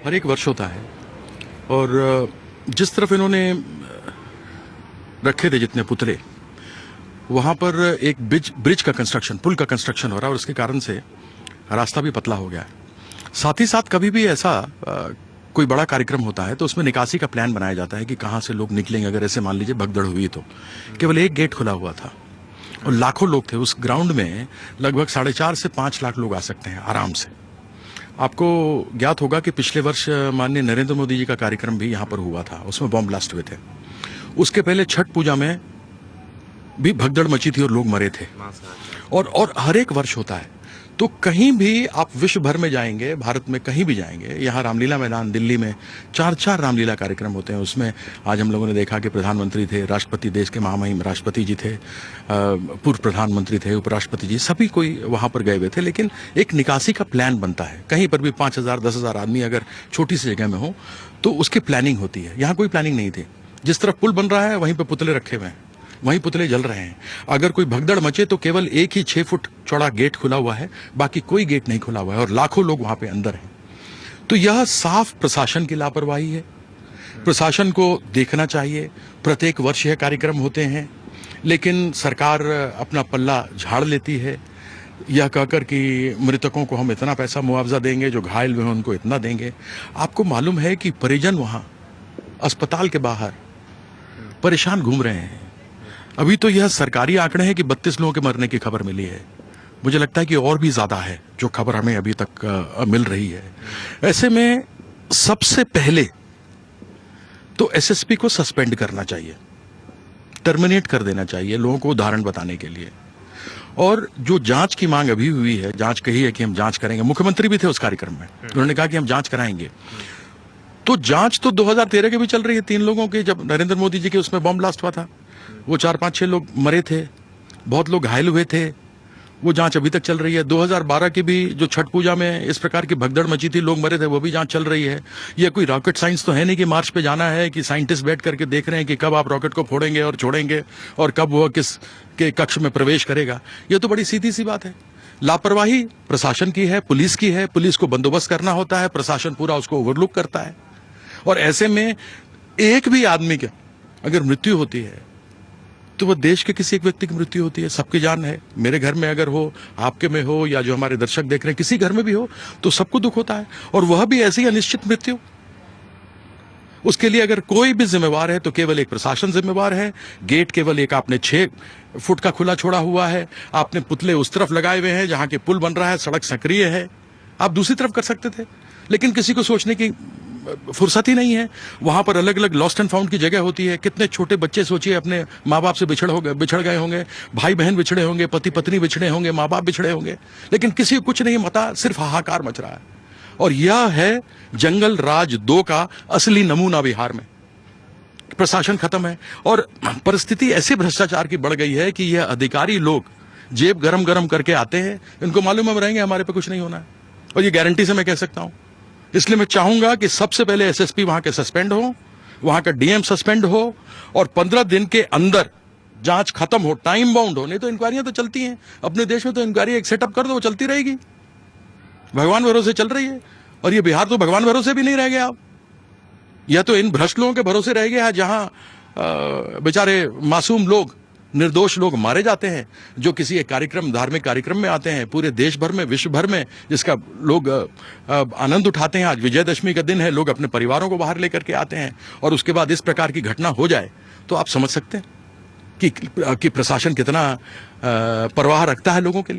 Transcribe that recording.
हर एक वर्ष होता है और जिस तरफ इन्होंने रखे थे जितने पुतले, वहां पर एक ब्रिज का कंस्ट्रक्शन, पुल का कंस्ट्रक्शन हो रहा है और उसके कारण से रास्ता भी पतला हो गया है। साथ ही साथ कभी भी ऐसा कोई बड़ा कार्यक्रम होता है तो उसमें निकासी का प्लान बनाया जाता है कि कहां से लोग निकलेंगे। अगर ऐसे मान लीजिए भगदड़ हुई तो केवल एक गेट खुला हुआ था और लाखों लोग थे उस ग्राउंड में। लगभग 4.5 से 5 लाख लोग आ सकते हैं आराम से। आपको ज्ञात होगा कि पिछले वर्ष माननीय नरेंद्र मोदी जी का कार्यक्रम भी यहां पर हुआ था, उसमें बॉम्ब ब्लास्ट हुए थे। उसके पहले छठ पूजा में भी भगदड़ मची थी और लोग मरे थे। और हर एक वर्ष होता है। तो कहीं भी आप विश्व भर में जाएंगे, भारत में कहीं भी जाएंगे, यहाँ रामलीला मैदान दिल्ली में 4 रामलीला कार्यक्रम होते हैं। उसमें आज हम लोगों ने देखा कि प्रधानमंत्री थे, राष्ट्रपति, देश के महामहिम राष्ट्रपति जी थे, पूर्व प्रधानमंत्री थे, उपराष्ट्रपति जी, सभी कोई वहां पर गए हुए थे। लेकिन एक निकासी का प्लान बनता है। कहीं पर भी 5,000 10,000 आदमी अगर छोटी सी जगह में हो तो उसकी प्लानिंग होती है। यहाँ कोई प्लानिंग नहीं थी। जिस तरफ पुल बन रहा है वहीं पर पुतले रखे हुए हैं, वहीं पुतले जल रहे हैं। अगर कोई भगदड़ मचे तो केवल एक ही 6 फुट चौड़ा गेट खुला हुआ है, बाकी कोई गेट नहीं खुला हुआ है और लाखों लोग वहां पे अंदर हैं। तो यह साफ प्रशासन की लापरवाही है। प्रशासन को देखना चाहिए। प्रत्येक वर्ष यह कार्यक्रम होते हैं, लेकिन सरकार अपना पल्ला झाड़ लेती है, यह कहकर कि मृतकों को हम इतना पैसा मुआवजा देंगे, जो घायल हुए हैं उनको इतना देंगे। आपको मालूम है कि परिजन वहां अस्पताल के बाहर परेशान घूम रहे हैं। अभी तो यह सरकारी आंकड़े हैं कि 32 लोगों के मरने की खबर मिली है। मुझे लगता है कि और भी ज्यादा है जो खबर हमें अभी तक मिल रही है। ऐसे में सबसे पहले तो एसएसपी को सस्पेंड करना चाहिए, टर्मिनेट कर देना चाहिए लोगों को उदाहरण बताने के लिए। और जो जांच की मांग अभी हुई है, जांच कही है कि हम जांच करेंगे, मुख्यमंत्री भी थे उस कार्यक्रम में, उन्होंने कहा कि हम जांच कराएंगे। तो जांच तो 2013 के भी चल रही है, 3 लोगों की, जब नरेंद्र मोदी जी के उसमें बॉम्ब ब्लास्ट हुआ था, वो 4-5-6 लोग मरे थे, बहुत लोग घायल हुए थे। वो जांच अभी तक चल रही है। 2012 की भी जो छठ पूजा में इस प्रकार की भगदड़ मची थी, लोग मरे थे, वो भी जांच चल रही है। ये कोई रॉकेट साइंस तो है नहीं कि मार्स पे जाना है, कि साइंटिस्ट बैठ करके देख रहे हैं कि कब आप रॉकेट को फोड़ेंगे और छोड़ेंगे और कब वह किस के कक्ष में प्रवेश करेगा। ये तो बड़ी सीधी सी बात है। लापरवाही प्रशासन की है, पुलिस की है। पुलिस को बंदोबस्त करना होता है, प्रशासन पूरा उसको ओवरलुक करता है। और ऐसे में एक भी आदमी की अगर मृत्यु होती है तो वह देश के किसी एक व्यक्ति की मृत्यु होती है। सबकी जान है। मेरे घर में अगर हो, आपके में हो, या जो हमारे दर्शक देख रहे हैं किसी घर में भी हो, तो सबको दुख होता है। और वह भी ऐसी अनिश्चित मृत्यु। उसके लिए अगर कोई भी जिम्मेवार है तो केवल एक प्रशासन जिम्मेवार है। गेट केवल एक आपने 6 फुट का खुला छोड़ा हुआ है। आपने पुतले उस तरफ लगाए हुए हैं जहां के पुल बन रहा है, सड़क सक्रिय है। आप दूसरी तरफ कर सकते थे, लेकिन किसी को सोचने की फुर्सत ही नहीं है। वहां पर अलग अलग लॉस्ट एंड फाउंड की जगह होती है। कितने छोटे बच्चे सोचिए अपने माँ बाप से बिछड़ गए होंगे, भाई बहन बिछड़े होंगे, पति पत्नी बिछड़े होंगे, माँ बाप बिछड़े होंगे, लेकिन किसी को कुछ नहीं मता, सिर्फ हाहाकार मच रहा है। और यह है जंगल राज 2 का असली नमूना बिहार में। प्रशासन खत्म है और परिस्थिति ऐसी भ्रष्टाचार की बढ़ गई है कि यह अधिकारी लोग जेब गरम गरम करके आते हैं। इनको मालूम हम रहेंगे, हमारे पे कुछ नहीं होना है, और ये गारंटी से मैं कह सकता हूं। इसलिए मैं चाहूंगा कि सबसे पहले एसएसपी वहां के सस्पेंड हो, वहां का डीएम सस्पेंड हो, और 15 दिन के अंदर जांच खत्म हो, टाइम बाउंड हो। नहीं तो इंक्वायरियां तो चलती हैं अपने देश में, तो इंक्वायरी एक सेटअप कर दो, वो चलती रहेगी। भगवान भरोसे चल रही है। और ये बिहार तो भगवान भरोसे भी नहीं रह गया अब। यह तो इन भ्रष्ट लोगों के भरोसे रह गया है, जहां बेचारे मासूम लोग, निर्दोष लोग मारे जाते हैं, जो किसी एक कार्यक्रम, धार्मिक कार्यक्रम में आते हैं। पूरे देश भर में, विश्व भर में जिसका लोग आनंद उठाते हैं। आज विजयदशमी का दिन है, लोग अपने परिवारों को बाहर लेकर के आते हैं, और उसके बाद इस प्रकार की घटना हो जाए तो आप समझ सकते हैं कि प्रशासन कितना परवाह रखता है लोगों के लिए।